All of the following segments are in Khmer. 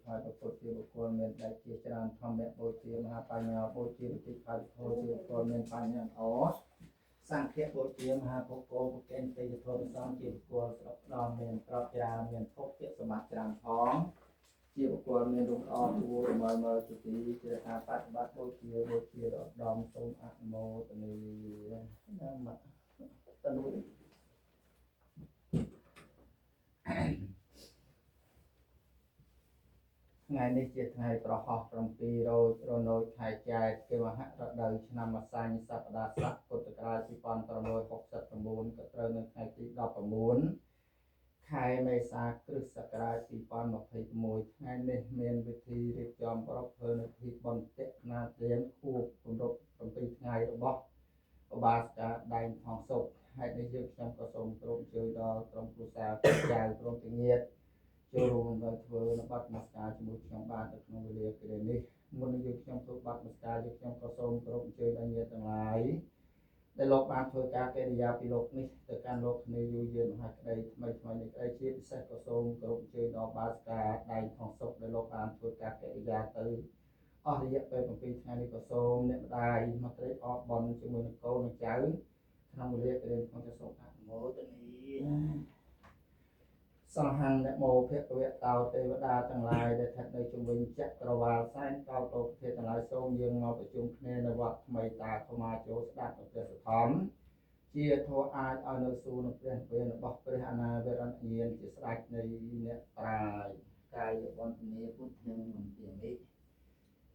ថ្វាយព្រះពុទ្ធជាបុគ្គលមានដែលជាច្រើនធម្មៈបូជាមហាបញ្ញាបូជាវិធិផាធោជាបុគ្គលមានបញ្ញាល្អសង្ឃៈបូជាមហាពុទ្ធោប្រកេនទេយធម៌សំជាបុគ្គលស្រុកដងមានប្រកច្រើនមានភពពាក្យសម្បត្តិច្រើនផងជាបុគ្គលមានរូបល្អគួរមើលជាទីជាការបប្រតិបត្តិបូជាដល់ដំសូមអនុមោទនីណាមតនុថ្ងៃនេះជាថ្ងៃប្រហោះ7រោចរនោចខែចែកគេមហរដូវឆ្នាំម្សាញ់សប្តាហ៍ស័កពុទ្ធសករាជ2569ក៏ត្រូវនៅថ្ងៃទី19ខែមេសាគ្រិស្តសករាជ2021ថ្ងៃនេះមានវិធីរៀបចំប្រពៃណីពិធីបុណ្យទានទានខួបគម្រប់7ថ្ងៃរបស់ឧបាសិកាដែងថងសុខហេតុនេះយើងខ្ញុំក៏សូមគោរពអញ្ជើញដល់ក្រុមគ្រួសារចៅក្រុមទាំងញាតិចូលរួមដល់ធ្វើនៅបាត់នមស្ការជាមួយខ្ញុំបាននៅក្នុងវេលាគ្រានេះមុននឹងយើងខ្ញុំធ្វើបាត់នមស្ការយើងខ្ញុំក៏សូមគោរពអញ្ជើញដល់ញាតិទាំងឡាយដែលលោកបានធ្វើការកិរិយាពីលោកនេះទៅកាន់លោកគ្នាយូរយារមហាក្តីថ្មីនេះក្តីជាពិសេសក៏សូមគោរពអញ្ជើញដល់បាសិកាដែងថងសុខដែលលោកបានធ្វើការកិរិយាទៅអស់រយៈពេល7ថ្ងៃនេះក៏សូមអ្នកម្ដាយមកត្រេកអរបន់ជាមួយនឹងកូននិងចៅក្នុងវេលាគ្រានេះខ្ញុំក៏សូមអនុមោទនីសង្ហង្នមោភគវៈតោទេវតាទាំងឡាយដែលស្ថិតនៅជុំវិញចក្រវាលសែនកោតលោកធាតុទាំងឡាយសូមយើងមកប្រជុំគ្នានៅវត្តថ្មីតាខមាចូលស្ដាប់នៅព្រះសទ្ធំជាធម៌អាចឲ្យនៅសួរនឹងព្រះពេលរបស់ព្រះអនាវរណញាណជាស្ដេចនៃអ្នកប្រាជ្ញកាយវន្តនីពុទ្ធិមន្តិមិ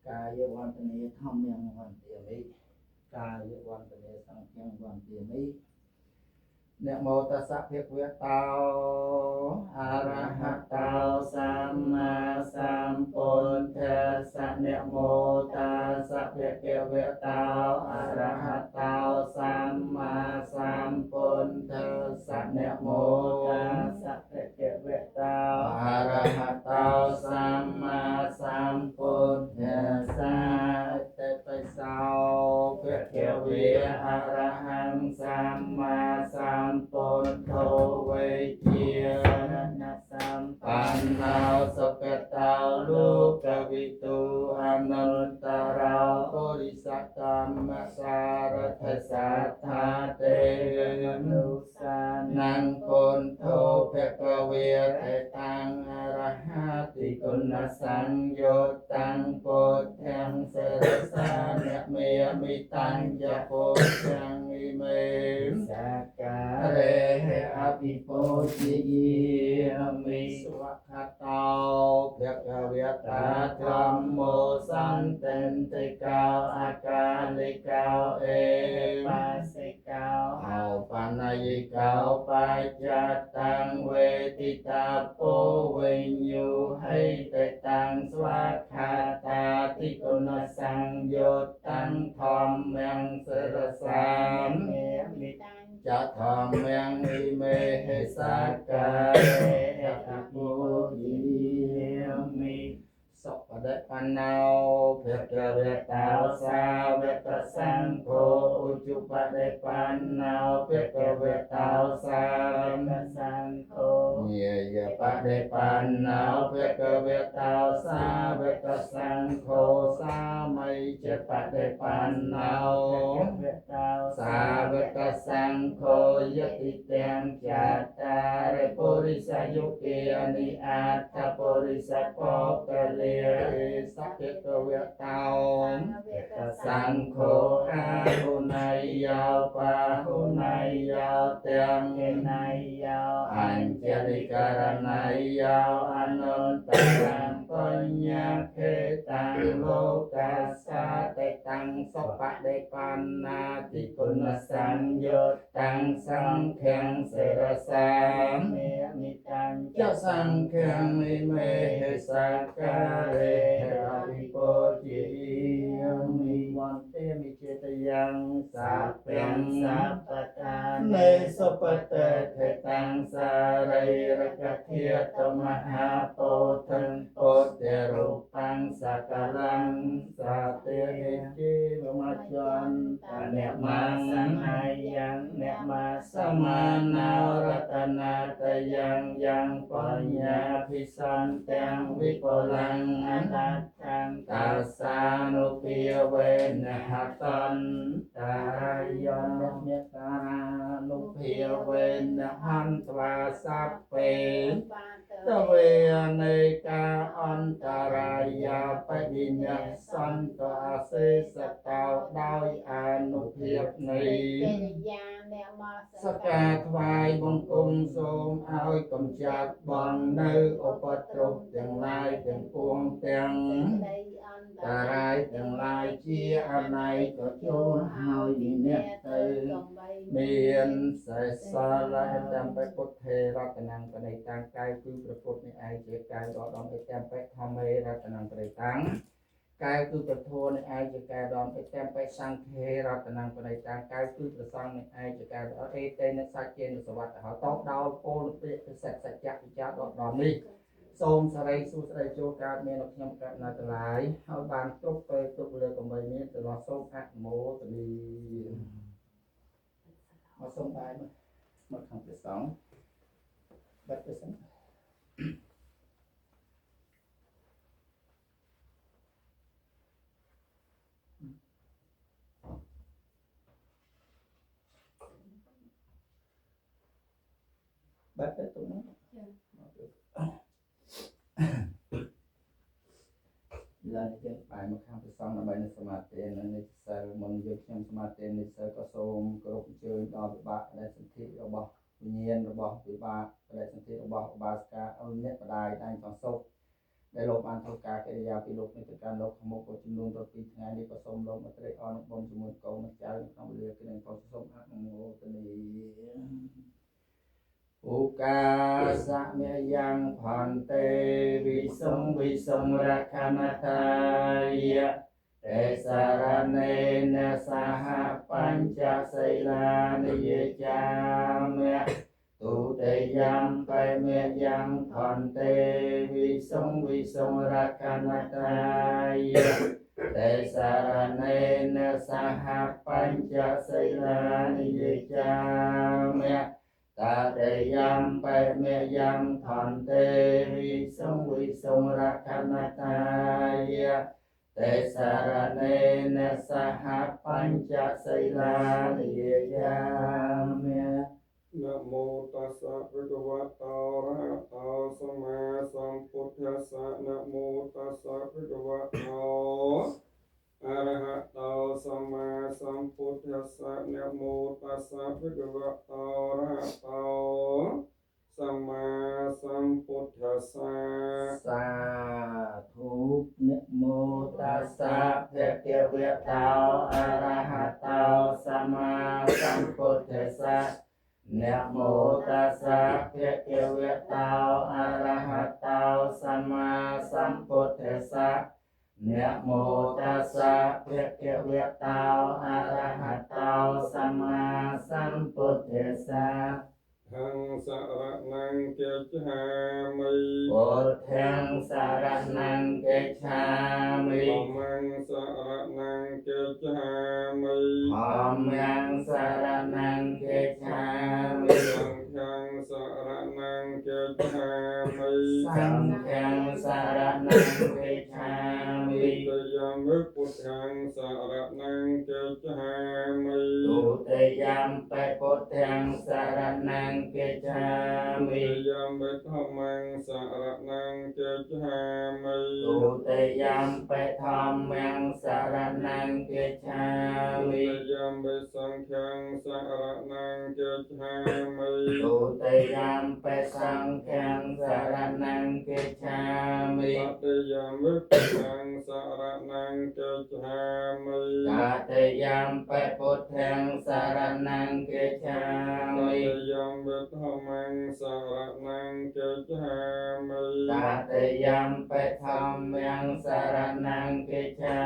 កាយវន្តនីធម្មវន្តិមិកាយវន្តនីសង្ឃវន្តិមិนะโมตัสสะภะคะวะโตอะระหะโตสัมมาสัมพุทธัสสะนะโมตัสสะภะคะวะโตอะระหะโตสัมมาสัมพุทธัสสะนะโมตัสสะภะคะวะโตอะระหะโตสัมมาสัมพุทธัสสะเตปิโสภะคะวะอะระหังสัมมาสัมพุทโธเวจีรณะสัมปันโนสุขโตโลกวิทูอนันตราปุริสตัมมะสารทสัทธาเตนุสานังปุณโธภคะเวเตตังอรหัติกุณสังโยตังปุถธังเสรสานะเมมิตังจะปุถธังอิเมสักกะเรอภิโพธิยมิสวะคโตภคะวะตาธัมโมสันตินติกาอาการลิกาเอปัสสิกาเอาปานายิกาปัจจัตตังเวทิตาโปวิญญูให้เตตังสวัสคาตาติกุณสังโยตังธรรมังสรสามจะธรรมังอิเมหิสักกะเรอภิปุญิมิสัพพะปันโนภะคะวะโตสาวกสังโฆอุจุปะเดปันโนภะคะวะโตสาวกสังโฆเยยะปะเดปันโนภะคะวะโตสาวกสังโฆสามัยจะปะเดปันโนสาวกสังโฆยติเตงจัตตาริปุริสยุเกอนิอัตถปุริสโภคเล สัพเพเวตาสังโฆอาหุนายยาวปาหุนายยาวเตียงนายยาวอัญเจลิการนายยาวอนุตตรังปัญญาเขตังโลกัสสะเตตังสัพพะเดปันนาติกุณสังโยตังสังเข็งเสรสามเมมิตังเจ้าสังเข็งมิเมหิสักกะเรอภิโพธิยมิวันเตมิเจตยังสัพเพสัพพทานเนสุปเตเทตังสาริรกเทียตมหาโพธังโพเตรูปังสักลังสัตเตหิจิวมัจจันตะเนมังสังอายังเนมาสมานารัตนาตยังยังปัญญาภิสันตังวิป ลังนัตถังตัสสานุภิเวนะหัตตันตารายนเมตตานุภิเวนะหันตวาสัพเพตเวเนกาอันตรายาปฏิญญาสันตอาเสสตาวដោយអនុភាពនៃសក្ការថ្វាយបង្គំសូមឲ្យកំចាត់បងនៅឧបទ្រពទាំងឡាយទាំងពួងទាំងតារាយទាំងឡាយជាអណ័យក៏ចូលហើយវិនិច្ឆ័យមានសេសលៈតាមបពុទ្ធេរតនំបនិតាំងកាយគឺព្រះពុទ្ធនេះឯងជាកាយដ៏ដំអិតាមបធម្មេរតនំបនិតាំងកាយគឺព្រះធម៌នេះឯងជាកាយដ៏អិតាមបសង្ឃេរតនំបនិតាំងកាយគឺព្រះសង្ឃនេះឯងជាកាយដ៏អិតេនសច្ចេនសវត្តហើយតបដោយពោលពាក្យសច្ចៈវិចារដ៏ដំនេះសូមសារីសួស្តីចូលកើតមាននៅខ្ញុំកើតនៅទាំងឡាយហើយបានគ្រប់ពេលគ្រប់លើកំបីមានទៅដល់សូមអនុមោទនីមកសូមបាយមកខាងព្រះសង្ឃបាត់ព្រះសង្ឃបាត់ទៅទៅមកឡើយយើងបាយមកខាងព្រះសង្ឃដើម្បីនៅសមាធិនៅនេះសិលមុនយើងខ្ញុំសមាធិនេះសិលក៏សូមគោរពអញ្ជើញដល់វិបាកដែលសន្ធិរបស់វិញ្ញាណរបស់វិបាកដែលសន្ធិរបស់ឧបាសិកាឲ្យអ្នកបដាយតែងសងសុខដែលលោកបានធ្វើការកិរិយាពីលោកនេះទៅកាន់លោកខាងមុខក៏ចំនួនទៅ2ថ្ងៃនេះក៏សូមលោកមកត្រេកអរនឹងបុណ្យជាមួយកូនម្ចាស់ក្នុងវេលាគឺនឹងក៏សូមអនុមោទនីឧកាសមេយ៉ាងផន្តេវិសុងរខណតាយៈទេសារណេនសហបញ្ចសិលានិយចាមេទុតិយំបេមេយ៉ាងផន្តេវិសុងរខណតាយៈទេសារណេនសហបញ្ចសិលានិយចាមេតាទេយំបេមេយ៉ាងផន្តេវិសុងរខណតាយៈទេសារណេនសហបញ្ចសិលានិយយាមិนะโมตัสสะภะคะวะโตอะระหะโตสัมมาสัมพุทธัสสะนะโมตัสสะภะคะวะโตอะระหะโตสัมมาสัมพุทธัสสะนะโมตัสสะภะคะวะโตอะระหะโตสัมมาสัมพุทธัสสะสาธุนะโมตัสสะภะคะวะโตอะระหะโตสัมมาสัมพุทธัสสะนะโมตัสสะภะคะวะโตอะระหะโตสัมมาสัมพุทธัสสะนะโมตัสสะภะคะวะโตอะระหะโตสัมมาสัมพุทธัสสะทังสารนังเกจหามิพุทธังสารนังเกจหามิธัมมังสารนังเกจหามิธัมมังสารนังเกจหามิสังฆังสารนังเกจหามิสังฆังสารนังเกจหามิตุติยมปิพุทธังสารนังเกจหามิตุติยมปิพุทธังสารนังเกจหามิตุติยมปิธัมมังสารนังเกจหามิตุติยมปิธัมมังสารนังเกจหามิตุติยมปิสังฆังสารนังเกจหามิตุติยมปิสังฆังสารนังเกจหามิตติยมปิพุทธังสารนังเกจหามิตติยมปิพุทธังสารนังเกจหามิตติยมปิธัมมังสารนังเกจหามิตติยมปิธัมมังสารนังเกจหา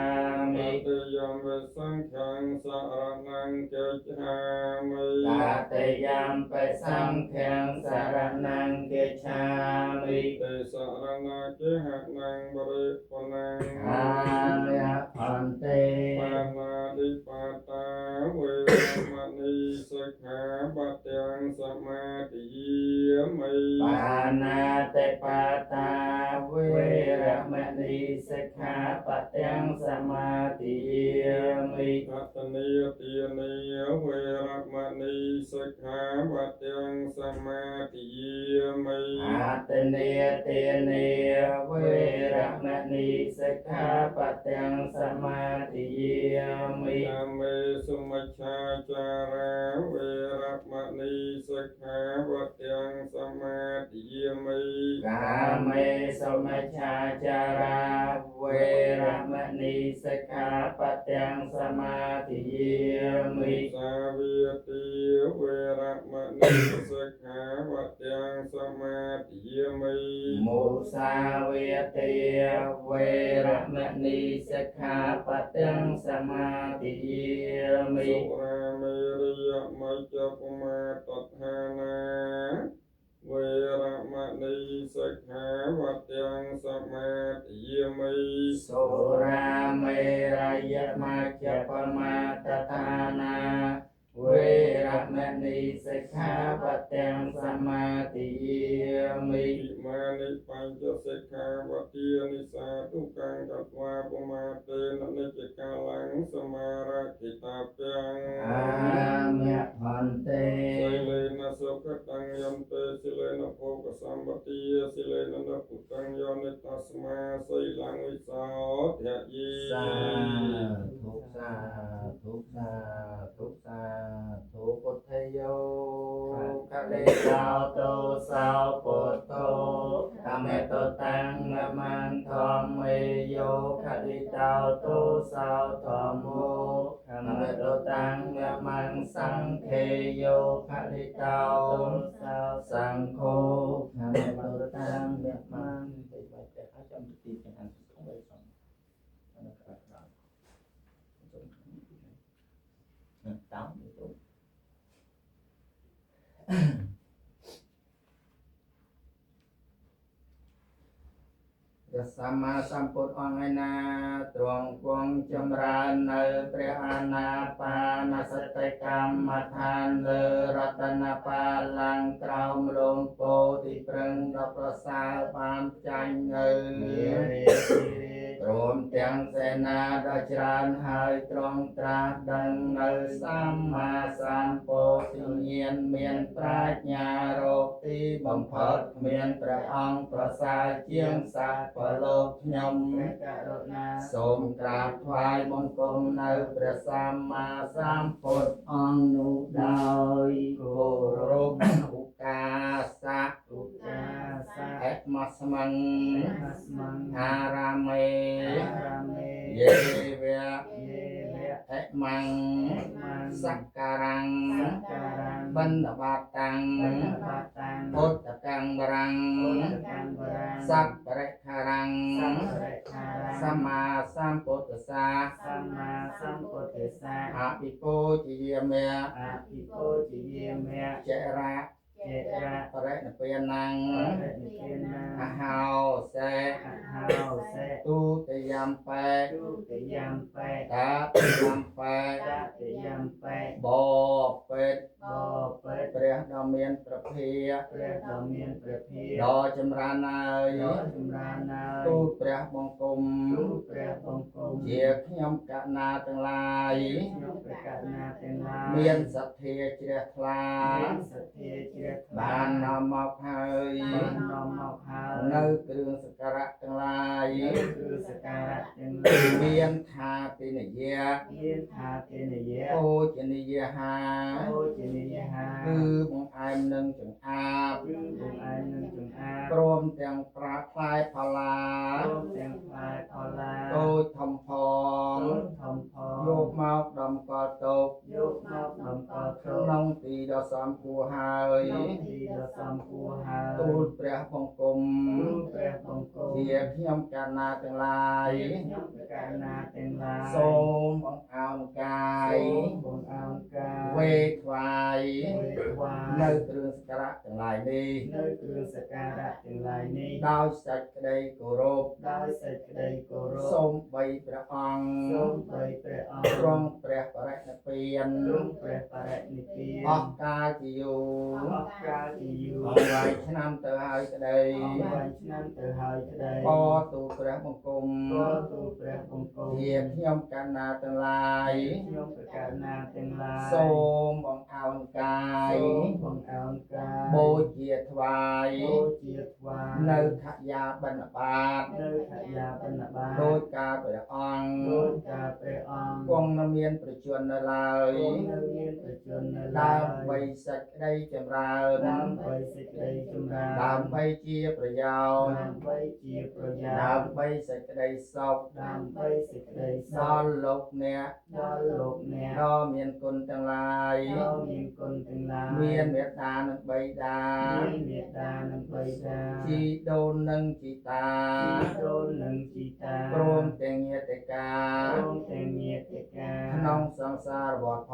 มิตติยมปิสังฆังสารนังเกจหามิตติยมปิสังฆังสารนังเกจหามิติสารนังเกหะนังบริปุนังอาเมพันเตปานาติปาตาเวรมณี ณีสิกขาปะทังสมาธิยามิ ปานาติปาตาเวรมณีสิกขาปะทังสมาธิยามิ อัตตเนติยเนเวรมณีสิกขาปะทังสมาธิยามิ อาตเนเตเนเวรมณีสิกขาปะทังสมาธิยามิ กามเมสุมัชฌาจาราเวรมณีสิกขาปะทังสมาธิยามิ กาเมสมัชฌาจาราเวรมณีสิกขาปะทังสมาธิยามิ สาวิติเวรมณีสิกขาปะทังสมาธิยามิ มุสาเวเตเวรมณีสิกขาปะทังสมาธิยามิ สุราเมรยมัจจปมาตัฏฐานาเวรมณีสิกขาปะทังสมาธิยามิ สุราเมรยมัจจปมาตฐานาเวรมณีสิกขาปะทังสมาธิยามิ อิมานิปัญจสิกขาปะทิยนิสาทุกังกัตวาปมาเตนะนิจกาลังสมาราคิตาเปียง อาเมะพันเต สิเลนะสุขตังยันเตสิเลนะโภคสัมปติยสิเลนะนะพุตังโยนิตัสมาสิลังวิสาทะยี สาธุสาธุสาธุสาธุพุทธโยคะเลสาวโตสาวพุทโธธรรมโตตังนะมันธรรมเมโยคะเลสาวโตสาวธรรมโมธรรมโตตังนะมันสังเคโยคะเลสาวสาวสังโฆธรรมโตตังนะมันไปไว้แต่ข้าจำปฏิเป็นอันของไว้สอง tám yếu tốสัมมาสัมพุทธองค์นาตรวงควงจำราญในพระอานาปานสติกรรมฐานเลรัตนปาลังกราวลงโพธิปรึงรับประสาบานจันเงยรวมទាំងសេនាដ៏ច្រើនហើយត្រង់ត្រាស់ដឹងនៅសម្មាសម្ពោធិញ្ញាណមានប្រាជ្ញារកទីបំផុតគ្មានព្រះអង្គប្រសើរជាងសត្វប្រលោកខ្ញុំករុណាសូមក្រាបថ្វាយបង្គំនៅព្រះសម្មាសម្ពុទ្ធអង្គនោះដោយគោរពឧកាសៈអេមស្មੰអារាមេយេវៈអេមੰសក្ការੰបណ្ឌបាតាំងពុទ្ធកੰបរੰសัพពរិខារੰសម្មាសម្ពុទ្ធសាអភិពោជយាមេចរៈបរិនិព្វានੰអហោសេទុតិយំបេតតិយំបេបពេតព្រះដ៏មានព្រះភិដ៏ចម្រើនហើយទូលព្រះបង្គំជាខ្ញុំកណាទាំងឡាយមានសទ្ធាជ្រះថ្លាបាននាំមកហើយនៅគ្រឿងសក្ការៈទាំងឡាយមានថាទិនយៈអូជនីយហាគឺបង្អែមនឹងចង្អាបព្រមទាំងប្រាផ្លែផល្លាតូចធំផងយកមកដំកល់ទុកក្នុងទីដ៏សមគួរហើយទូលព្រះបង្គំជា ជាខ្ញុំកាណាទាំងឡាយ ខ្ញុំកាណាទាំងឡាយ សូមបង្អោនកាយ បងអោនកាយ វេថ្វាយ ថ្វាយ នៅគ្រឿងសក្ការៈទាំងឡាយនេះ នៅគ្រឿងសក្ការៈទាំងឡាយនេះ ដោយសេចក្តីគោរព ដោយសេចក្តីគោរព សូមបីព្រះអង្គ សូមបីព្រះអង្គ ទ្រង់ព្រះបរិនិព្វាន ទ្រង់ព្រះបរិនិព្វាន អស់កាលជាយូរ អស់កាលជាយូរ អស់ហើយឆ្នាំទៅហើយក្តី បានឆ្នាំទៅហើយក្តី បទូលព្រះបង្គំ ក៏ទូលព្រះបង្គំ ជាខ្ញុំកណ្ណាទាំងឡាយ ខ្ញុំប្រកាសណាទាំងឡាយ សូមបង្អោនកាយ សូមបងអោនកាយ បូជាថ្វាយ បូជាថ្វាយ នៅខយាបិណ្ឌបាត នៅខយាបណ្ឌបាត ដោយការព្រះអង្គ ដោយការព្រះអង្គ គង់នៅមានប្រជញ្ញនៅឡើយ គង់នៅមានប្រជញ្ញនៅឡើ ដើ យ មបីសេចក្តីចម្រើន ដើម្បីសេចក្តីចម្រើន ដើម្បីជាប្រយោជន៍ ដើម្បីជាប្រយោជន៍ ដើម្បីសេចក្តីសុខ ដើម្បីសេចក្តីសុ ដល់ ខ លោកអ្នក ដល់លោកអ្នក ដ៏មានគុណទាំងឡាយ ដ៏មានគុណទាំងឡាយ មានមេត្តានិងបិតា មានមេត្តានិងបិតា ជីដូននិងជីតា ជីដូននិងជីតា ព្រមទាំងញាតិកា ព្រមទាំងញាតិកា ក្នុងសង្សារវត្តផ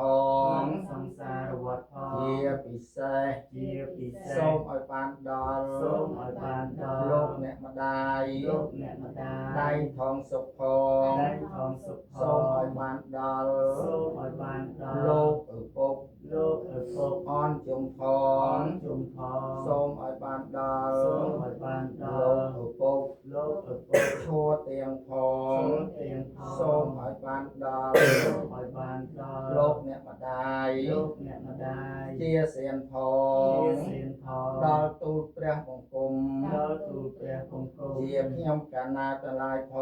ង សង្សារវត្តផង ជាពិសេស ជាពិសេស សូមឲ្យបានដល់ សូមឲ្យបានដល់ លោកអ្នកម្ដាយ លោកអ្នកម្ដាយ ដៃថងសុខផង ដៃថងសុខផង សូមឲ្យបានដល់ សូមឲ្យបានដល់ លោកឪពុក លោកឪពុក អនជុំផ ផង ងជុំផង សូមឲ្យបានដល់ សូមឲ្យបានដ លោ ល់ កឪពុក លោកឪពុក ឈួរទៀងផង សូមទាំងផង សូមឲ្យបានដល់ សូមឲ្យបានដល់ លោកអ្នកម្ដាយ លោកអ្នកម្ដាយ ជាសៀនផ ជា ង សៀនផង ដល់ទូលព្រះបង្គំ ដល់ទូលព្រះបង្គំ ជាខ្ញុំកាណាទាំងឡាយផ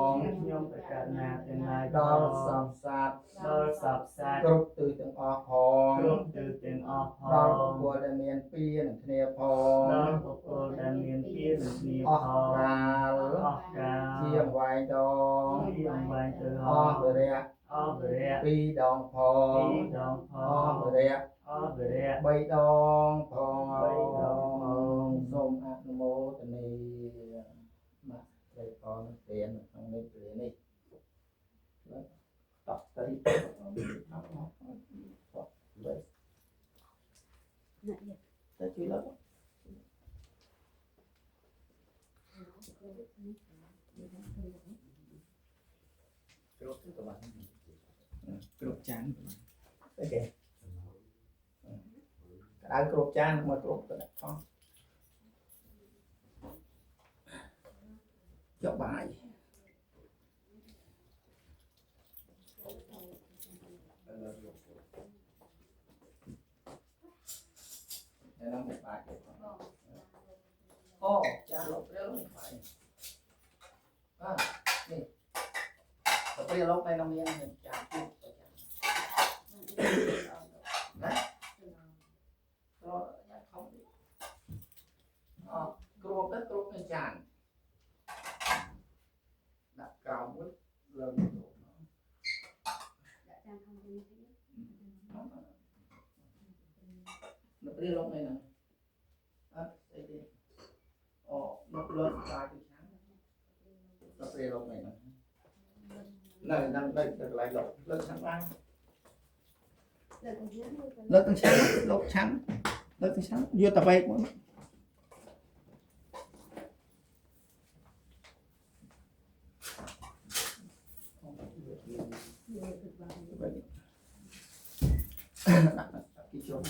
ង ខ្ញុំប្រកាសណាទាំងឡាយ ដល់សពសត្វ ដល់សពសាស្ត្រ គ្រប់ទិសទាំងអស់ផង គ្រប់ទិសទាំងអស់ផង ដល់បុគ្គលដែលមានពីនឹងគ្នាផង ដល់បុគ្គលដែលមានពីនឹងគ្នា អ ផង ស់កាល អស់កាល ជាអង្វែងដង ជាអង្វែងទៅហ អ ោ ស់វិរៈ អស់វិរៈ ពីរដងផង ពីរដងផ អស់ ង វិរៈ អស់វិរៈ បីដងផង បីដងផង សូមអនុមោទនីបាទព្រះកនទានក្នុងនេះព្រះនេះតបទៅអត់មកវិញទៅជួយលោកគ្រប់ទៅបានគ្រប់ចានអូខេក្តៅគ្រប់ចានមកគ្រប់ទៅដាក់ផងចុះបាយហើយនឹងបាយអូចានលោកព្រាវនេះបាយនេះលោកព្រាវលោកនៅមានចានទូទៅចានណាក៏យ៉ាខំគ្រប់ទៅគ្រប់នឹងចានដាក់ក្រោមមួយលើមកលោកនៅព្រាវលោកនេះហ្នឹងអត់ស្អីទេអូមកលើបាយទៅឆាននៅព្រាវលោកនេះហ្នឹងនៅនឹងនៅកន្លែងលោកលើឆានបានលើកទាំងឆានលោកឆានលើកទាំងឆានយកតាវែកមកគីជុំ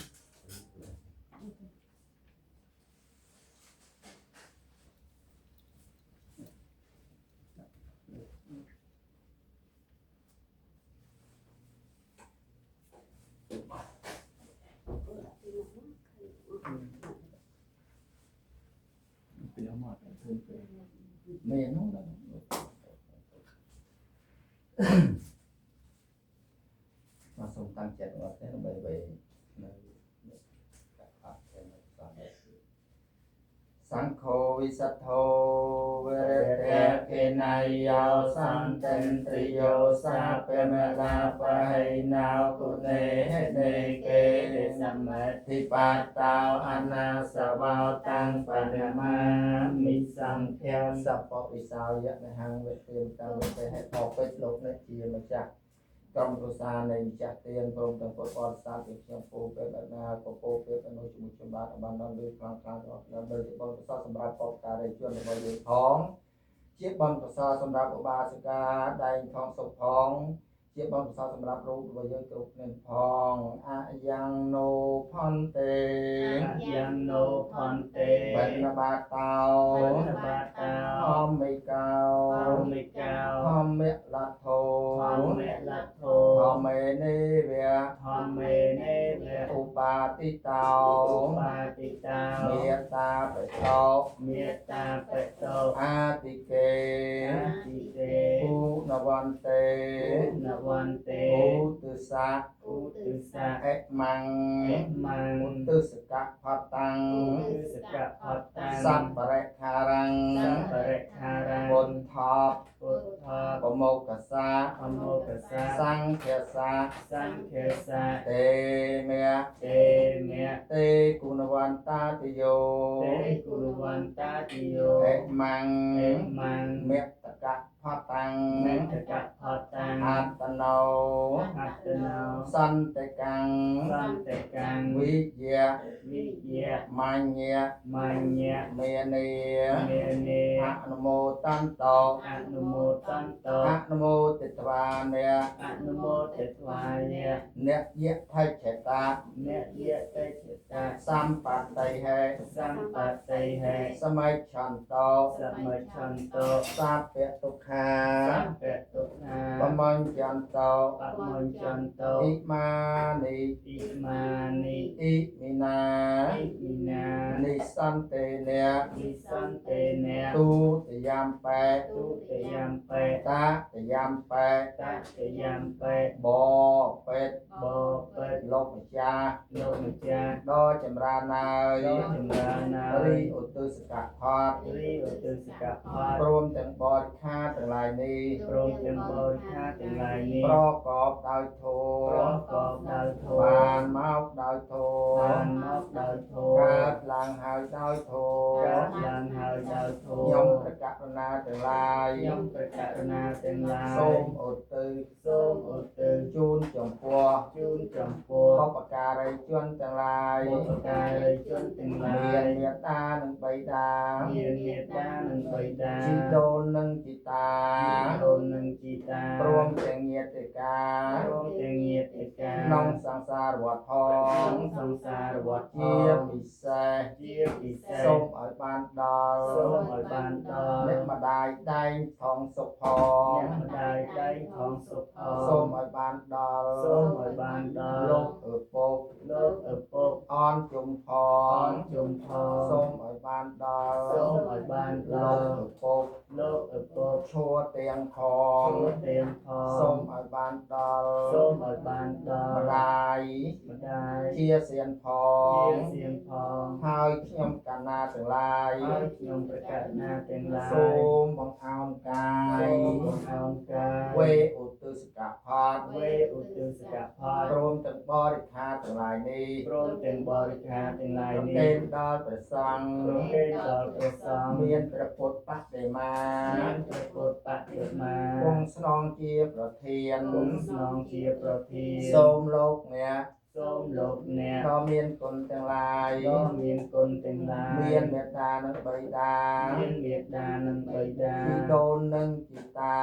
ពីមកមាននោះមកសូមតាំងចិត្តអត់ទេដើម្បីនៅអត់ទេសង្ឃោវិសទ្ធោវរតេកិន นายโยสันเตนตริโยสาเปเมลาปะให้นาวกุเนเนเกสัมมติปัตตาวอนาสวาวตังปะเนมามิสังเทวสัพพวิสาวยะในหังเวเตียมตังเวเตให้ออกไปโลกในเจียมจักក្រុមគ្រួសារនៃម្ចាស់ទានព្រមទាំងពុទ្ធបរិស័ទពីខ្ញុំពូពេលបណាពពោពេលអនុជាមួយជំបាទបានដល់លើខ្លាំងខ្លាំងរបស់ខ្ញុំដោយជាបនប្រសពសម្រាប់បកការនៃជនរបស់យើងផងជាបនប្រសពសម្រាប់ឧបាសិកាដែងផងសុខផងជាបនប្រសពសម្រាប់រូបរបស់យើងគ្រប់គ្នាផងអយ៉ាងណូផន្តេ ยังโนพันเต បណ្ណបាតោ ปฏิบัติตา ធម្មិកោ ธรรมิกา ធម្មលទ្ធោ ธรรมลัทโธ ធម្មេនេវៈ ธรรมเมเนเว ឧបាទិតោ อุปาติตา មេត្តាបិតោ เมตตาเปโต អាតិកេ อาติเต ឧនវន្តេ อุณวันเต ឧទស្សៈ อุตุสะ អិមੰ เอมัง ឧទស្សកផតੰ อุตุสกะพัตตัง សម្បរិខារੰ สัมปะเรคารัง ពុទ្ធថប พุทธะ បមោកសា ธรรมโมกัสสะ សង្ឃាសា สังเคสะ ទេមេ เตเมะ ទេគុណវន្តាតិយោ เตกุลวันตาติโย អិមੰ เอมัง មេតកផតੰ เมตกะพัตตัง អត្តណោ อัตโน សន្តកੰ สันเตกัง វិជ្ជា วิเย មញ្ញ มัญญะ មេនី เมเน អនុមោតន្តោ อนุโมตันโต អនុមោទិត្វានេ อนุโมเตตวายะ អ្នកយៈថៃឆេតា เนเยเตจิตา សម្បត្តិហេ สัมปัตไตเห សម័យឆន្តោ สัมมชันโต សាពៈទុក្ខា สัมเปตุนา បមញ្ញន្តោ ปะมนจันโต អ៊ីមានិ อิมานิ អ៊ីមីណា อิมินา និសន្តិនេ วิสันเตเน ទូតយាមបេ ตุเตยัมเป តាតយាមបេ ตัตเตยัมเป បបេត โบเป លោកម្ចាស់ โลมจา ដ៏ចម្រើនហើយ โลจิมรานา រីឧទ្ទិសកផត ริโอตุสกะพา ព្រមទាំងបរិខាទាំងឡាយនេះ โปรเทมบริคาទាំងឡាយនេះ ប្រកបដោយធម ប្រ ៌ កបដោយធម៌ បានមកដោយធម បាន ៌ មកដោយធម៌ កើតឡើងហើយដោយធម៌ កើតឡើងហើយដោយធម៌ ខ្ញុំប្រកាសណាទាំងឡាយ ខ្ញុំប្រកាសណាទាំងឡាយ សូមឧទ្ទិស សូមឧទ្ទិស ជូនចំពោះ ជូនចំពោះ បុព្វការីជនទាំងឡាយ បុព្វការីជនទាំងឡា មាន យ មេត្តានិងបៃតា មានមេត្តានិងបិតា ជីដូននិងជីតា ដូននិងជីតា ព្រមទាំងញាតិកា ព្រមទាំងញាតិកា ក្នុងសង្សារវត្តផង ក្នុងសង្សារវត្ត ជាពិសេស ជាពិសេស សូមឲ្យបានដល់ សូមឲ្យបានដល់ អ្នកម្ដាយដែងផងសុខផង អ្នកម្ដាយដៃของសុខផង សូមឲ្យបានដល់ សូមឲ្យបានដល់ លោកឪពុក លោកឪពុក អនជុំផ អនជុំផង សូមឲ្យបានដល់ សូមឲ្យបានដ លោក ល់ ឪពុក លោកឪពុក ឈួរទាំងផង ជួទៀងផង សូមឲ្យបានដល់ សូមឲ្យបានដ ម្ ល់ ដាយ ម្ដាយ ជាសៀនផ ជា ង សៀងផង ហើយខ្ញុំកណ្ណាទាំងឡាយ ហើយខ្ញុំប្រកាសណាទាំងឡាយ សូមបង្អោនកា សូ យ មបង្អោនកាយ វេឧទ្ទិសកផត វេឧទ្ទិសកផល ព្រមទាំងបរិខាទាំងឡាយនេះ ព្រមទាំងបរិខាទាំងឡាយ ប្រ នេះ គេនដល់ព្រះសង្ឃ ប្រគេនដល់ព្រះសង្ឃ មានព្រះពុទ្ធបដិមា មានព្រះពុទ្ធបដិមា គង់ស្នងជាប្រធាន គុំស្នងជាប្រធាន សូមលោកអ្នក សូមលោកអ្នក ក៏មានគុណទាំងឡាយ ក៏មានគុណទាំងឡាយ មានមេត្តានិងបៃតា មានមេត្តានិងបិតា ជីដូននិងជីតា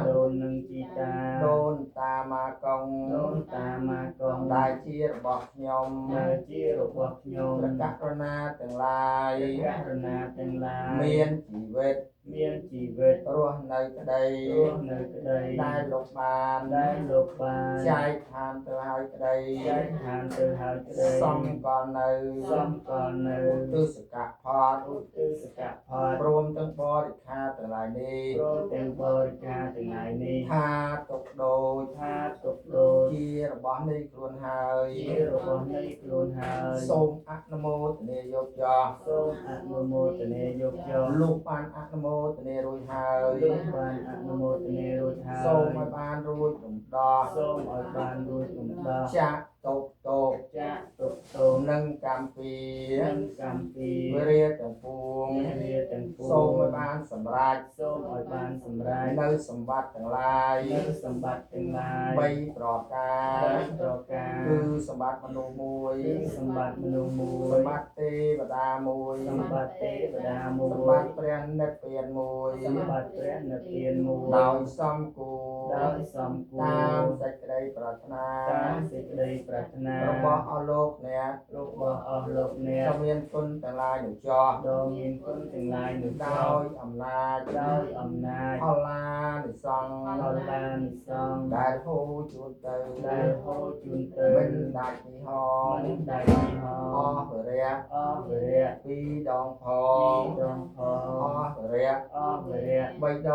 ដូននិងជីតា ដូនតាម៉ាកុង ដូនតាម៉ាកង ដែលជារបស់ខ្ញុំ ដែលជារបស់ខ្ញុំ ប្រកាសរណាទាំងឡាយ ព្រះករណាទាំងឡាយ មានជីវិត មានជីវិត រស់នៅក្តី រស់នៅក្តី ដែលលោកបាន ដែលលោកបាន ចែកឋានទៅហើយក្តី ចែកឋានទៅហើយក្តី សំក៏នៅ សំក៏នៅ ទិសកផត ឧទ្ទិសកផល ព្រមទាំងបរិខាទាំងឡាយនេះ ព្រមទាំងបរិការទាំងឡាយនេះ ថាទុកដូច ថាទុកដូច ជារបស់នៃខ្លួនហើយ ជារបស់នៃខ្លួនហើយ សូមអនុមោទនាយកចោះ សូមអនុមោទនាយកយក លោកបានអនុមោ ទនារួចហើយ លោកបានអនុមោទនារួចហើយ សូមឲ្យបានរួចរំដោះ សូមឲ្យបានរួចរំដោះ ចាក់តោកតោក ចាក់ទុកទោស និងកម្មពី និងកម្មពី វិរិយទាំងពួង វិរិយទាំងពួង សូមឲ្យបានសម្រេច សូមឲ្យបានសម្រេច នៅសម្បត្តិទាំងឡាយ នៅសម្បត្តិទាំងឡាយ 3ប្រការ 3ប្រការ គឺសម្បត្តិមនុស្សមួយ គឺសម្បត្តិមនុស្សមួយ សម្បត្តិទេវតាមួយ សម្បត្តិទេវតាមួយ សម្បត្តិព្រះនិព្វានមួយ សម្បត្តិព្រះនិព្វានមួយ ដោយសំគួរ ដោយសំគួ តាម រ សេចក្តីប្រាថ្នា តាមសេចក្តីប្រាថ្នា របស់អស់លោកអ្នក របស់អស់លោកអ្នក ដែលមានគុណទាំងឡាយនោះចោះ ដ៏មានគុណទាំងឡាយនោះ ដ ចោ ោ ល យអំណាច ដោយអំណាច ផល្លានិសង្ឃ អល់ឡានិសង្ឃ ដែលហូរជួនទៅ ដែលហូរជូនទៅ មិនដាច់ពីហង មិនដែលពីហ អ ង ស់វរៈ អស់វិរៈ ពីរដងផ ពី ង រដងផ អ ង ស់វរៈ អស់វិរៈ បីដ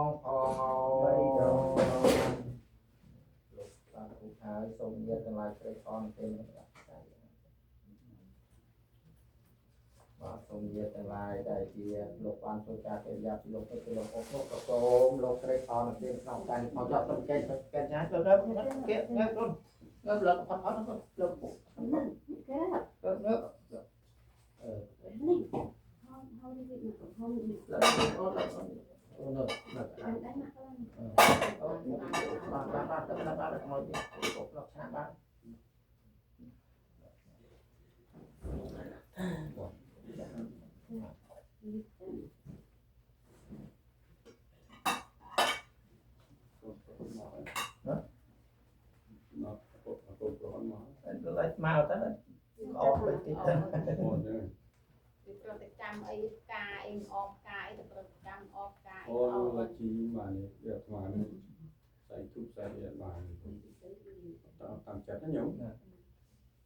ងផង បីដង លោកសាធុហើយសូមញាតិទាំងឡាយព្រៃអនពេលនេះបាទសូមញាតិទាំងឡាយដែលជាលោកបានធ្វើការកិរិយាពីលោកទៅលោកអពុកក៏សូមលោកព្រៃអនពេលក្នុងការមកចាប់ទៅកែកែចាទៅទៅគេងើបខ្លួនងើបលើកផាត់ផាត់លើកពុកងើបងើបនេះលើកអូនលើកអូនអូនលើកបាទបាទបាទមកទៀតពុកលោកឆាបាទ lại màu tới ọt bên tí tên ពីប្រតិកម្មអីកាអីអបកាអីទៅប្រតិកម្មអបកាអី អូ អប ឡាជីបាននេះវាអាត្មានេះใส่ทุบใส่เรียนបានតាមចិត្តណាញោមនេះ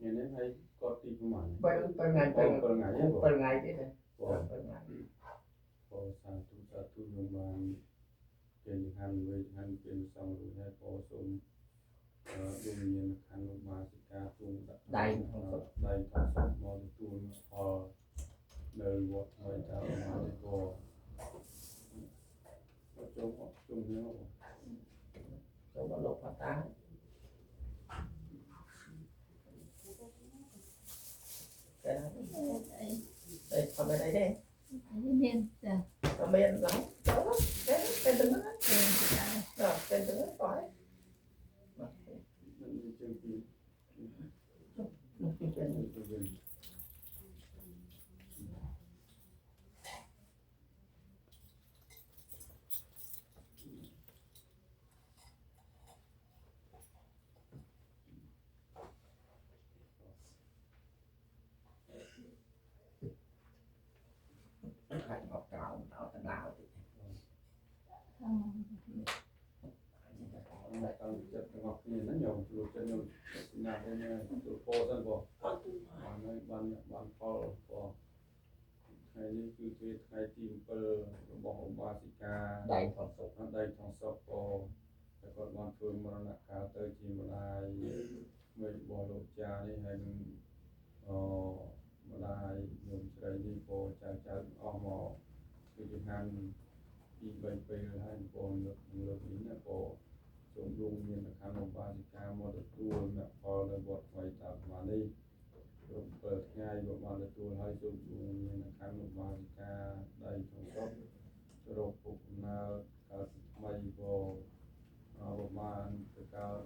នេះឲ្យគាត់ទីប្រមាណ bên ngày 7ថ្ងៃទេបង bên ngày tí này បង bên ngày បងសាធុញោមបានជាហានវេហានเป็นសង្ឃរួចហើយបងសូមដួងមានខាងលោកបាសិកាទូងដាក់ដៃក្នុងសុខដៃក្នុងសុខមកទទួលផលនៅវត្តហើយតើមកនេះក៏ជុំនេះ rồi nó lột phát tá cái đó đây còn bên đây đây còn bên lắm cái đứng đó rồi cái đứng đó phải Hãy ngọc cào tạo thành đào thì តែតាមចិត្តរបស់គ្នាណាញោមលោកចិត្តញោមណាស់នេះទូពោសិនបងបានហើយបានផលបងថ្ងៃនេះគឺជាថ្ងៃទី7របស់ឧបាសិកា đầy còn sụp ដៃថងសុកបងតែគាត់បានធ្វើមរណកាលទៅជាម្ដាយមួយរបស់លោកចានេះហើយនឹងម្ដាយញោមស្រីនេះបងចៅអស់មកគឺជាហានទី3ពេលហើយបងលើកនេះណាបងសូមដួងមានខាងឧបាសិកាមកទទួលអ្នកផលនៅវត្តថ្មីតាស្មានេះគ្រប់7ថ្ងៃលោកបានទទួលហើយសូមដួងមានខាងឧបាសិកាដៃក្នុងសុខរកពុកកំណើតកើតថ្មីបងបានទៅកើត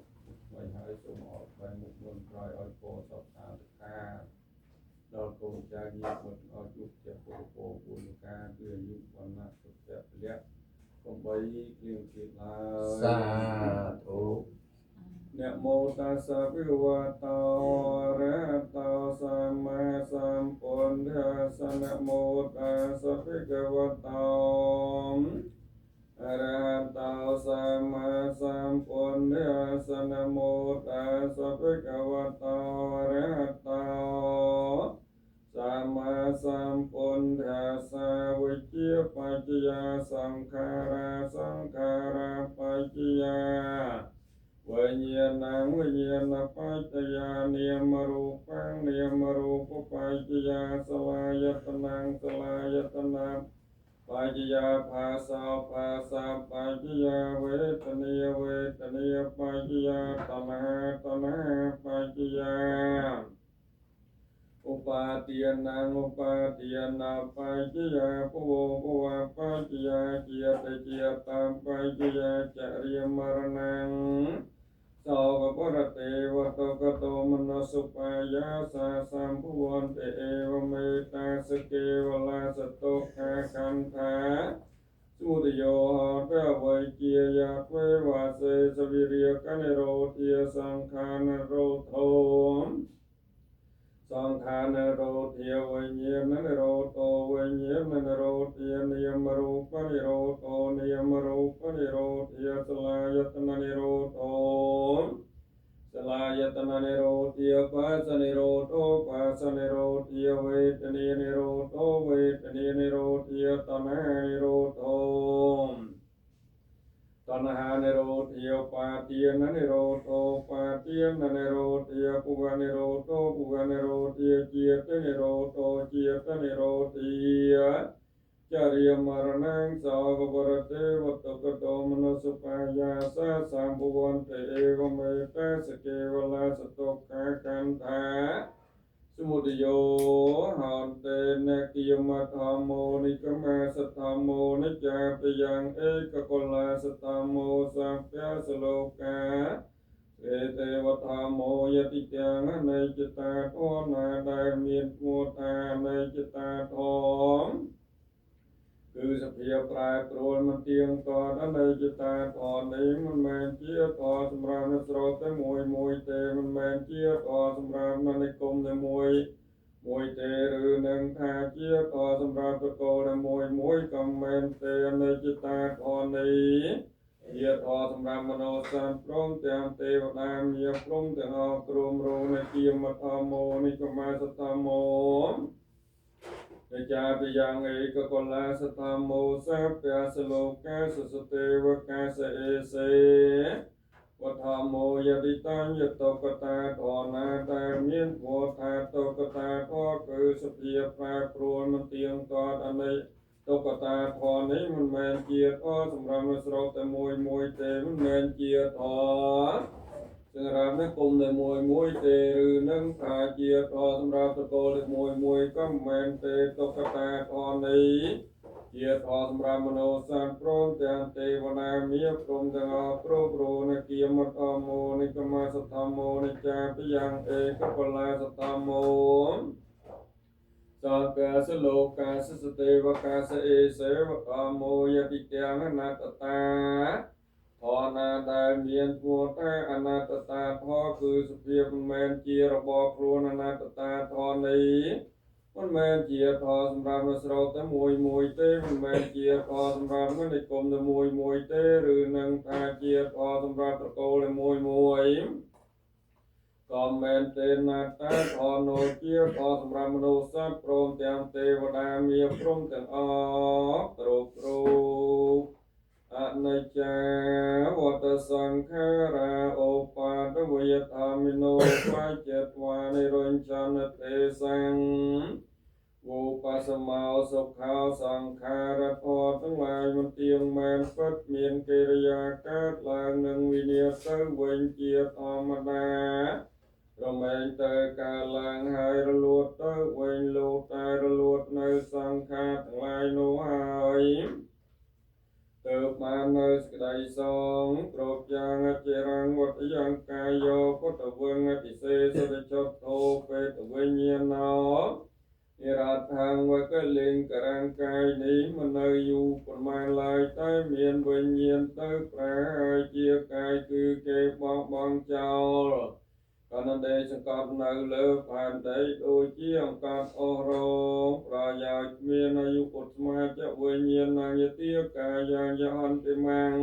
ថ្មីហើយសូមអរបែមុខមុនក្រោយឲ្យបងសពសាធិការដល់កូនចៅញាតិមិត្តឲ្យជួបជាពុទ្ធពោបុលការគឺអាយុវណ្ណៈសុខៈពលៈកុំបីគ្លៀងគ្លាតឡើយ sa thu นะโมตัสสะภะคะวะโตอะระหะโตสัมมาสัมพุทธัสสะนะโมตัสสะภะคะวะโตอะระหะโตสัมมาสัมพุทธัสสะนะโมตัสสะภะคะวะโตอะระหะโตสัมมาสัมพุทธัสสะวิจยปัจจยาสังขาราปัจจยา วิญญาณังวิญญาณปัจจยานิยมรูปังนิยมรูปปัจจยาสลายตนังสลายตนะป ปัจจยาภาษาภาษาปัจจยาเวทนียเวทนียปัจจยาตัณหาตัณหาปัจจยาอุปาทิยนังอุปาทิยนาปัจจยาภวภวปัจจยาเจียตเจียตังปัจจยาจริยมรณังสาวกปรเตวะตกโตมนสุปายาสาสัมภวันเตเอวเมตาสเกวลาสตกขาคันธาสุตโยหะเตวะเจียยะเววาเสสวิริยกันโรเทียสังขานโรโทสังขานโรเทียวิญญาณโรโตวิญญาณโรเทียนิยมรูปนิโรโตนิยมรูปนิโรเทียสลายตนะนิโรโตสลายตนะนิโรเทียปัสสนิโรโตปัสสนิโรเทียเวทนีนิโรโตเวทนีนิโรเทียตัณหานิโรโตตัณหานิโรธเทียปาเตียนนิโรโตปาเตียนนิโรธเทียปุกนิโรโตปุกนิโรธเทียเจียตนิโรโตเจียตนิโรธเทียจริยมรณังสาวกปรเตวัตกโตมนุสุปายาสะสัมภวันเตเอวเมตาสเกวลาสตกขาคันธาสมุทโยหันเตนะกิยมัตถมโมนิกมาสตธรรมโมนิจาปยังเอกกลาสตธรรมโมสัพพะสโลกาเอเตวธรรมโมยติจังในจิตตาทอนาได้มีนโมตาในจิตตาทองคือสเพียปลายโปรยมันเตียงต่อด้านในจิตตาทอนนี้มันแมนเจียต่อสำราญนสโรแต่มวยเตมันแมนเจียต่อสำราญนันในกรมในมวยเตหรือหนึ่งทาเจียต่อสำราญตะโกในมวยกำแมนเตในจิตตาทอนนี้เยียต่อสำราญมโนสัมพร้อมเตียงเทวดามีพร้อมเตียงออกรวมรูในเกียมธรรมโมนิกมาสตโมจาปิยังเอกกลาสธรรมโมสัพพะสโลกาสสเตวกาสเอเสวัฏโมยติตังยตกตาทอนาตามีนโวธาตกตาทอคือสเพียปลาปรวนมันเตียงตอดอันในตกตาทอนี้มันแมนเกียร์ทอสำหรับมันสโรแต่มวยเตมันแมนเกียร์ทอสำหรับนักกลมในมวยเตหรือนังขาเกียร์ทอสำหรับตะโกในมวยก็แมนเตตกตาทอนี้เกียรติอสมรามโนสันพร้อมแต่เทวนามีพรหมจังอาพระโรนเกียมัตตโมนิกมาสธรรมโมนิจาปิยังเอกปลาสธรรมโมสัพพะสโลกาสสเตวกาสเอเสวกาโมยติเตียงอนัตตาทอนาได้เมียนพัวตาอนัตตาทอคือสเพียบแมนเจียระบอกครูอนัตตาทอนี้มันแมนเจียทอสำหรับนัสโรแต่มวยเต้มันแมนเจียทอสำหรับนันในกรมแต่มวยเต้หรือนังทาเจียทอสำหรับตะโกเลยมวยก็แมนเตนาตาทอโนเจียทอสำหรับมนุษย์สัพพรมเตียงเทวดามีพรหมเตียงออกตรุปรูอนัจจาวัตสังขาราโอปาทวยธรรมิโนปัจเจตวานิโรญชันเตสังวูปัสมาสุขาสังขารทอทั้งหลายมันเตียงแมนฟัดเมียนเกริยากาศลางหนึ่งวิเนียเตเวนเจียธรรมดาเราแมนเตกาลางหายระลวดเตเวนโลตายระลวดในสังขารทั้งหลายโนหายเติบมาในสกไดสองตรบยังเจรังวัตยังกายโยพุทธเวงติเสสเดชโตเปตเวญญาณนิราทางไว้ก็เล็งกร่างกายนี้มันเนยอยู่ประมาณลายใต้เมียนเวียนเยียนเต้แปรเจียกายคือเก็บบองบางเจ้าก็นั่นเดชกอดเนยเลือผ่านได้โดยเจียงกอดโอโรปรายาเมียนอายุปุตมาจะเวียนเยียนนายเตียกายยังยันติมัง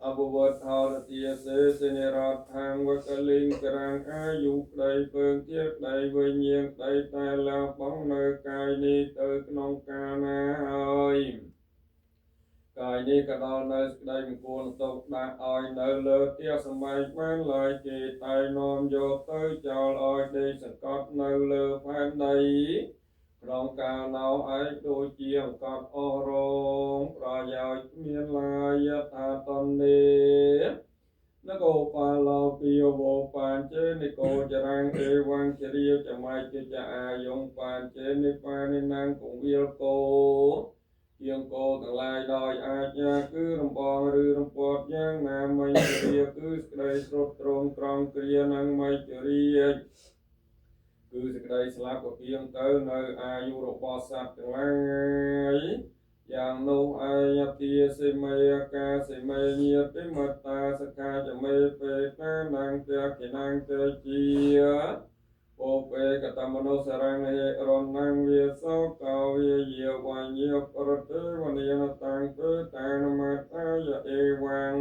อบุวัตทารติยเสสเนราทางวักลิงกรางอายุใดเปิงเทียบใดเวียนเยียงใดตายแล้วป้องเนยกายนี้เติกนองกานาหายกายนี้กระดอนเนยใดมกุลตกดาอ้อยเนยเลือเตียสมัยแม่ลายเกตายนอมโยเตยจอลอ้อยได้สกัดเนยเลือพันใดข ក្នុងកាលណៅឯកដូចជាអង្កត់អស់រងប្រយោជន៍មានឡាយយថាតនេនគរបាលោពីវោបានជេនិកោចរាំងអេវង្ជរាចមៃជចអាយងបានជេនិបានិណាងគង្វាលគោជាងគោទាំងឡាយដោយអាចញាគឺរំបងឬរំពាត់យ៉ាងណាមៃជរាគឺស្ក្តីស្រត់ត្រង់ត្រង់គ្រានឹងមៃជរាគឺសេចក្តីស្លាប់ក៏ទៀងទៅនៅអាយុរបស់សត្វទាំងឡាយយ៉ាងនោះអាយទាសិមេកាសិមេញាតិមតាសកាចមេពេតានាងទៈគិនាងទៈជាពោពេកតមនោសរងហេរណាងវាសោកោវាយាវាញ់ប្រទេវនានតាំងពេតានមតាយអេវាំង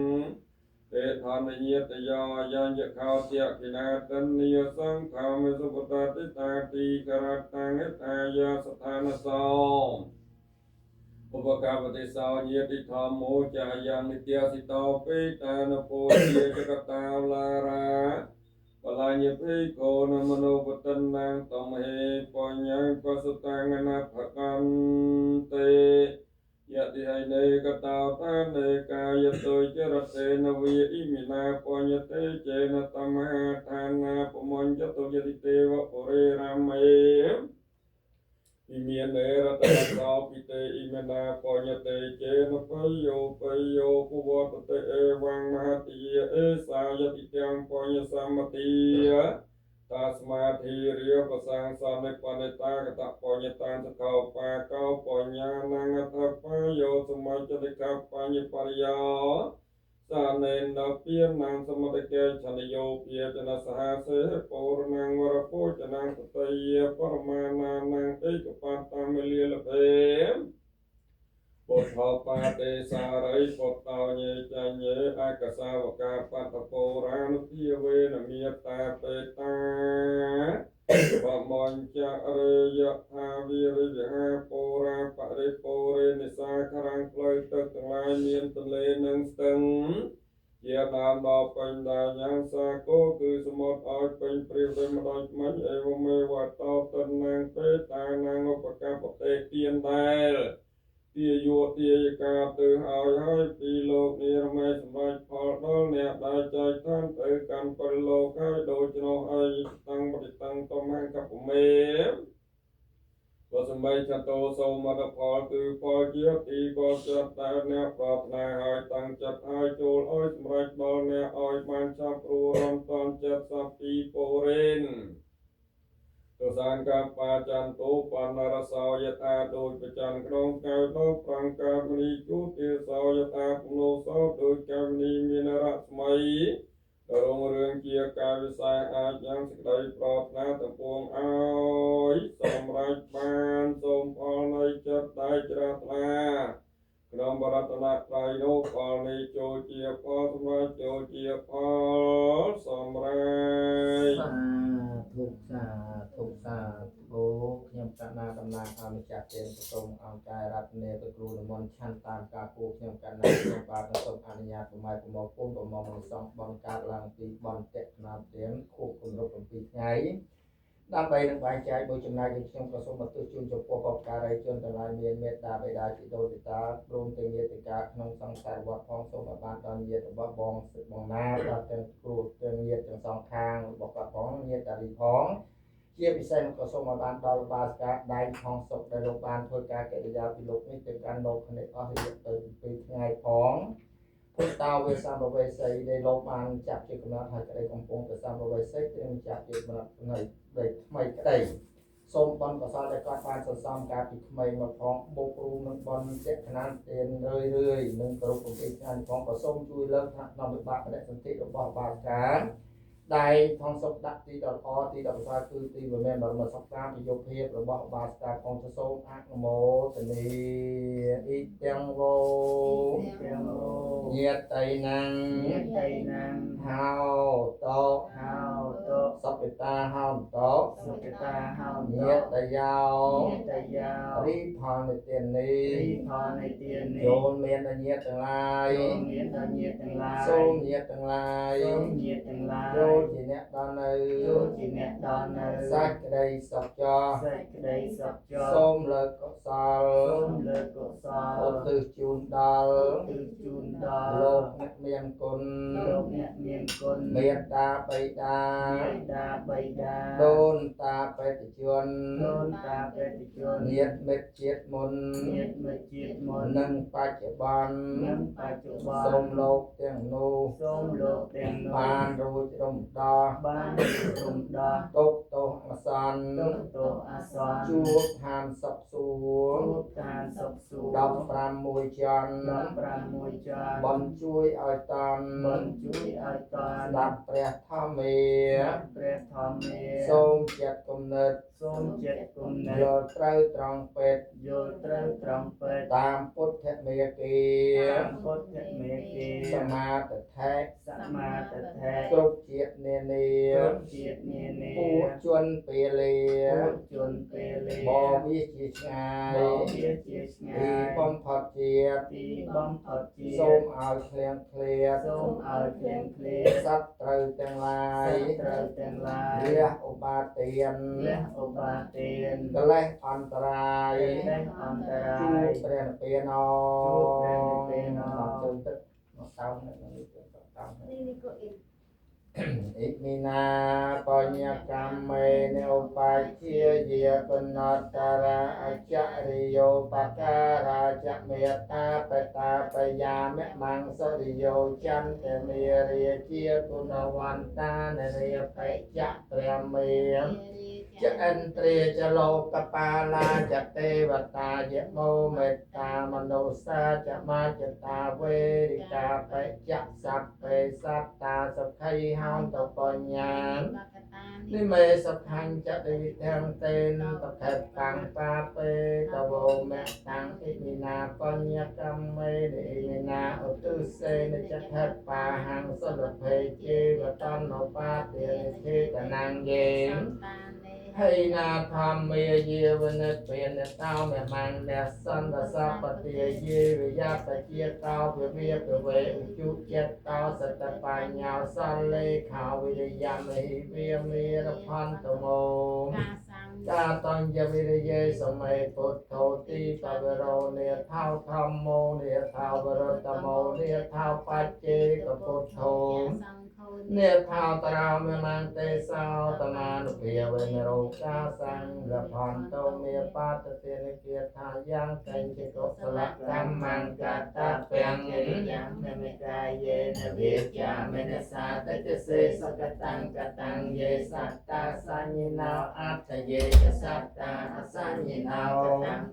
ទេធម្មញាតយោយ៉ាងយខោទៈគិនាតនិយសង្ឃាមិសុបតតិតាទីករតាំងតាយាស្ថានសោឧបកាពតិសោញាតិធម្មោចាយ៉ាងនិត្យាសិតោពេតានពោជាចកតាឡារាបលាញពេកោនមនោបតនាងតំហេបញ្ញកសុតាងណាភកន្តេយតិហៃនេកតោតានេកាយតុចរតេនវិអ៊ីមិណាបញ្ញតេចេនតមហាឋានាពមញ្ញតុយតិទេវពុរេរាមេឥមាននេរតនសោពិទេឥមេណាបញ្ញតេចេនបយោពវតតេអេវងមហតិយេអេសាយតិទាំងបញ្ញសម្មតិតាស្មាធិរិយប្រសាងសនិបនិតាកតបញ្ញតានសកោបាកោបញ្ញានងអថបយោសមច្ចតិកបញ្ញបរិយោសានេនពានាងសមតិកេឆនយោពាចនសហសេពរនាងវរពោចនាងសតយបរមានានាងឯកបតាមលីលភេពុទ្ធោបាទេសារិពុទ្ធោញេចញ្ញេអកសាវកាបតពោរានុភាវេនមេតាបេតាបមញ្ចរិយថាវិរិយហាពោរាបរិពោរេនិសាខរាំងផ្លូវទឹកទាំងឡាយមានទន្លេនិងស្ទឹងជាដើមដល់ពេញដែលយ៉ាងសាគោគឺសមុទ្រឲ្យពេញព្រាវម្ដងមិញអេវមេវតោតនាងពេតានាងឧបកបតេទានដែលទាយោទាយកាទៅឲ្យពីលោកនេះរមែសម្រាប់ផលដល់អ្នកដែលចែកឋានទៅកាន់បរិលោកហើយដូចនោះឲ្យតាំងបតិតាំងតមហកពមេក៏សម្បៃចតោសូមតផលគឺផលជាទីក៏ចិត្តដែលអ្នកប្រាថ្នាឲ្យតាំងចិត្តឲ្យចូលឲ្យសម្រេចដល់អ្នកឲ្យបានចាប់ព្រោះរំតាន់ចិត្តសព្ទីពរេនទសានកាបាចន្ទុបណ្ណរសោយតាដូចប្រច័នក្នុងកៅដល់ប្រងកាមនីជូទេសោយតាពនោសោដូចកាមនីមានរស្មីរងរឿងជាការវិសាអាចយ៉ាងសេចក្តីប្រាថ្នាទាំងពួងឲ្យសម្រេចបានសូមផលនៃចិត្តដែលជ្រះថ្លាក្នុងបរតនត្រ័យនោះផលនេះចូលជាផលសម្រាប់ចូលជាផលសម្រាប់សាធុខ្ញុំកណ្ណាតំណាងអម្ចាស់ទេសូមអង្គការរតនេទៅគ្រូនិមន្តឆាន់តាមការគូខ្ញុំកណ្ណាសូមបាទសូមអនុញ្ញាតប្រម៉ែប្រមោគុំប្រមោមិនសងបនកើតឡើងពីបនតេខ្នាមទៀងខួបគម្រប់7ថ្ងៃដើម្បីនឹងបែងចែកដោយចំណែកដូចខ្ញុំក៏សូមបន្ទោសជូនចំពោះបព្វការីជនទាំងឡាយមានមេត្តាបិតាជីដូនជីតាព្រមទាំងញាតិកាក្នុងសង្សារវត្តផងសូមឲ្យបានដល់ញាតិរបស់បងសិទ្ធបងណាដល់ទាំងគ្រូទាំងញាតិទាំងសងខាងរបស់គាត់ផងញាតិតារីផងជាពិសេសក៏សូមឲ្យបានដល់បាសកាដៃផងសុខដែលលោកបានធ្វើការកិរិយាពីលោកនេះទៅកាន់លោកនេះអស់រយៈទៅ2ថ្ងៃផងពុទ្ធតាវេសម្បវេសីដែលលោកបានចាប់ជាកំណត់ហើយក្តីកំពុងទៅសម្បវេសីត្រៀមចាប់ជាកំណត់នៅដូចថ្មីក្តីសូមបនកសលដែលគាត់បានសន្សំការពីថ្មីមកផងបូករួមនឹងបនតេខ្នានទៀនរឿយនឹងគ្រប់ប្រទេសខាងផងក៏សូមជួយលើកថាក្នុងវិបាកបដិសន្ធិរបស់បាសកាដែលផងសុខដាក់ទីដល់អទីដល់ប្រសើរគឺទីវិមានបរមសុខតាមយុភាពរបស់បាសកាផងសូមអនុមោទនីអ៊ីទាំងវោញាតិណាំហៅតោសព្ទតាហៅតោញាតិយោរីផលនិទាននេះចូលមានញាតិទាំងឡាយសូមញាតិទាំងឡាយចូល ចូលជាអ្នកដល់នៅ ចូលជាអ្នកដល់នៅ សេចក្តីសុខចរ សេចក្តីសុខចរ សូមលើកកុសល សូមលើកកុសល ឧទ្ទិសជូនដល់ ឧទ្ទិសជូនដល់ លោកអ្នកមានគុណ លោកអ្នកមានគុណ មេត្តាបិតា មេត្តាបិតា ដូនតាបេតិជន ដូនតាបេតិជន ញាតិមិត្តជាតិមុន ញាតិមិត្តជាតិមុន និងបច្ចុប្បន្ន និងបច្ចុប្បន្ន សូមលោកទាំងនោះ សូមលោកទាំងនោះ បានរួចរំដោះ បានរំដោះ ទុក្ខទោសអាសន្ន ទុក្ខទោសអាសន្ន ជួបឋានសុខសួគ៌ ជួបឋានសុខសួគ៌ 15មួយចន្ទ 16ចន្ទ បានជួយឲ្យតន់ បានជួយឲ្យតន ស្ដាប់ព្រះធម្មា ព្រះធម្មា សូមចិត្តគំនិត សូមចិត្តគុណ យល់ត្រូវត្រង់ពេទ្យ យល់ត្រូវត្រង់ពេទ្យ តាមពុទ្ធមេគា តាមពុទ្ធមេគា សមាទិដ្ឋិ សមាទិដ្ឋិ គ្រប់ជាតិនានា គ្រប់ជាតិនានា ពួកជនពាលា ពួកជនពេលលេ បវាជាឆ្ងា ប យ វាជាឆ្ងា ទី យ បំផុតជាតិ ទីបំផុតជា សូមឲ្យឃ្លៀងឃ្លាត សូមឲ្យគ្លៀងគ្លា សត្វត្រូវទាំងឡាយ ត្រូវទាំងឡាយ រះឧបាទាន លះឧបាទាន កិលេសអន្តរាយ លេសអន្តរា ជួ យ បព្រះនិព្វាន ជួបព្រះនិព្វាន ចូលទឹកមកតោនៅនេះទៅតោ នេះក៏អ៊ី អិមិណាបញ្ញកម្មមេនិឧបាយជាយាកណតរាអចរិយោបការរាចមេត្តាបតាបយាមិមង្សរិយោចន្ទមេរាជាគុណវន្តានរិយបច្ចៈព្រះមេចឥន្ទ្រាចលោកបាលាចទេវតាយមោមេត្តាមនោសាចមាចតាវេរិកាបច្ចៈសព្វេសត្តាសុខៃហោតបញ្ញាននិមេសុខញ្ចតិវិធំតេនតខេតាំងបាពេតវោមេតាំងអិមិណាបញ្ញកម្មមេនិមិណាឧទ្ទិសេនចខេបាហੰសុលភេជីវតនោបាទេធេតនង្យេហើយណាធម្មាយាវនិពេនតោមេមង្នសន្តសពតិយាវិយបជាតោវិវេពវេឧជុចិត្តតោសតបញ្ញោសន្លេខោវិរិយមហិវិមេរផន្តមោ កាតញ្ញវិរិយេសម័យពុទ្ធោទីបវរោនេថោធម្មោនេថោវរតមោនេថោបច្ចេកពុទ្ធោនេថោតរោមេមន្តេសោតមានុភាវេនរោកាសង្ឃផន្តោមេបាតទេនគាថាយ៉ាងកញ្ចកុសលកម្មង្កតពេងយ៉ាងមេមិកាយេនវិជ្ជាមេនសាតេសេសកតង្កតង្យេសត្តាសញ្ញនោអត្តយេចសត្តាអសញ្ញនោ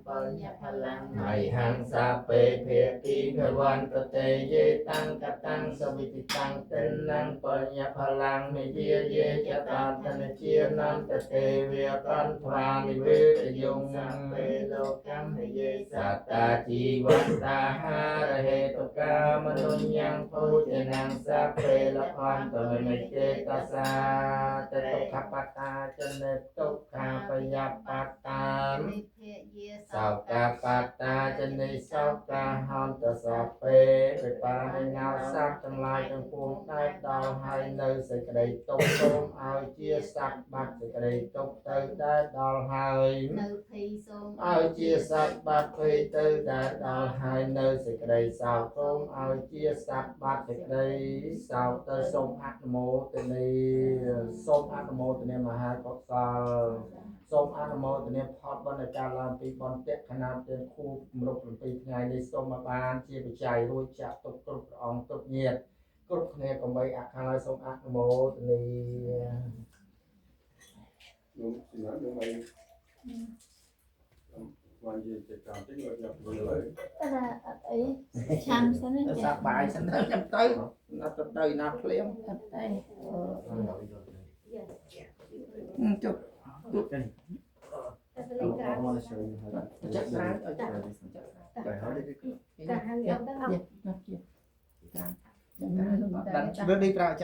បញ្ញផលាំង ไอหังสาเปเพติเกวันตเตเยตังกตังสวิติตังเตนังปัญญพลังนิเยเยจตาตนเจียนันตเตเวกันทวานิเวทยง สัพเพโลกัมหิเย สัตตาจีวันตาหาระเหตุกามนุญญังภูเจนังสัพเพละพันตเมเมเจตสาเตตุขปัตตาจเนตุขาปยัปปัตตา និភេយា សោកាបតាចនិសោកាហន្តសពេវិបានិណោសត្វទាំងឡាយទាំងពួងដែលដល់ហើយនៅសេចក្តីទុក្ខសូមឲ្យជាសត្វបាត់សេចក្តីទុក្ខទៅដែលដល់ហើយ នៅភីសូម ឲ្យជាសត្វបាត់ភ័យទៅដែលដល់ហើយនៅសេចក្តីសោកសូមឲ្យជាសត្វបាត់សេចក្តីសោកទៅសូមអនុមោទនីសូមអនុមោទនាមហាកុសល សូមអនុមោទនាផលបុណ្យដែលកើតឡើងពីបុណ្យតេខណៈទាំងគូគម្រប់7ថ្ងៃនេះសូមមកបានជាបច្ច័យរួចចាក់ទុកគ្រប់ព្រះអង្គទុកញាតគ្រប់គ្នាកុំបីអខាលសូមអនុមោទនា នោះសម្រាប់នោះឲ្យวันเย็นจะกลับที่เราจะไปเลย តែអត់អីឆាំសិន សប្បាយសិនទៅខ្ញុំទៅណាត់ទៅណាត់ភ្លាម អត់ទេ ជប់ តែលីកា ចាក់ស្រាយឲ្យចាក់ Trời hỏi đi. តែហើយអត់ទៅអត់ ដល់វាđiប្រើចា